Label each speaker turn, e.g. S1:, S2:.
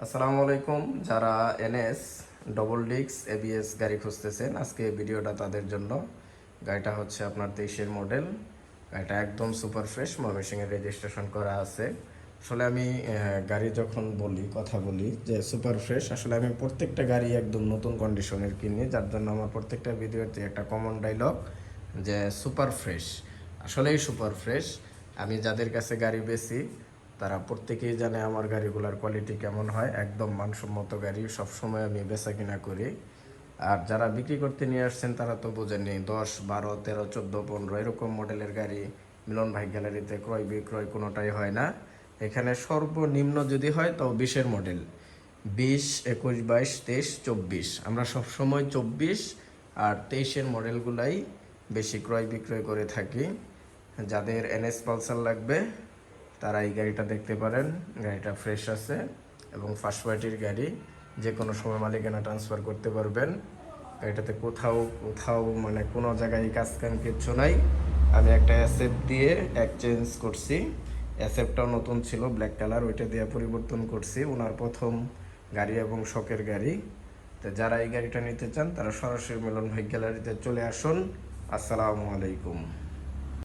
S1: আসসালামু আলাইকুম। যারা এনএস ডবল ডিক্স এবিএস গাড়ি খুঁজতেছেন, আজকে এই ভিডিওটা তাদের জন্য। গাড়িটা হচ্ছে আপনার 23-এর মডেল। গাড়িটা একদম সুপার ফ্রেশ, ময়মনসিংহে রেজিস্ট্রেশন করা আছে। আসলে আমি গাড়ি যখন কথা বলি যে সুপার ফ্রেশ, আসলে আমি প্রত্যেকটা গাড়ি একদম নতুন কন্ডিশনের কিনি, যার জন্য আমার প্রত্যেকটা ভিডিওতে একটা কমন ডায়লগ যে সুপার ফ্রেশ। আসলেই সুপার ফ্রেশ। আমি যাদের কাছে গাড়ি বেচি তারা প্রত্যেকেই জানে আমার গাড়িগুলোর কোয়ালিটি কেমন হয়। একদম মানসম্মত গাড়ি সবসময় আমি বেচা কিনা করি। আর যারা বিক্রি করতে নিয়ে আসছেন তারা তো বোঝেননি, 10, 12, 13, 14, 15 এরকম মডেলের গাড়ি মিলন ভাই গ্যালারিতে ক্রয় বিক্রয় কোনোটাই হয় না। এখানে সর্বনিম্ন যদি হয় তাও 20-এর মডেল, 20, 21, 22, 23, 24। আমরা সবসময় 24 আর 23-এর মডেলগুলাই বেশি ক্রয় বিক্রয় করে থাকি। যাদের এনএস পালসার লাগবে তারা এই গাড়িটা দেখতে পারেন। গাড়িটা ফ্রেশ আছে এবং ফার্স্ট পার্টির গাড়ি, যে কোনো সময় মালিকানা ট্রান্সফার করতে পারবেন। গাড়িটাতে কোথাও কোথাও মানে কোনো জায়গায় কাজ কাম কিচ্ছু নাই। আমি একটা অ্যাসেপ দিয়ে এক্সচেঞ্জ করছি। অ্যাসেপটাও নতুন ছিল ব্ল্যাক কালার, ওইটা দিয়ে পরিবর্তন করছি। ওনার প্রথম গাড়ি এবং শখের গাড়ি। তো যারা এই গাড়িটা নিতে চান তারা সরাসরি মিলন ভাই গ্যালারিতে চলে আসুন। আসসালামু আলাইকুম।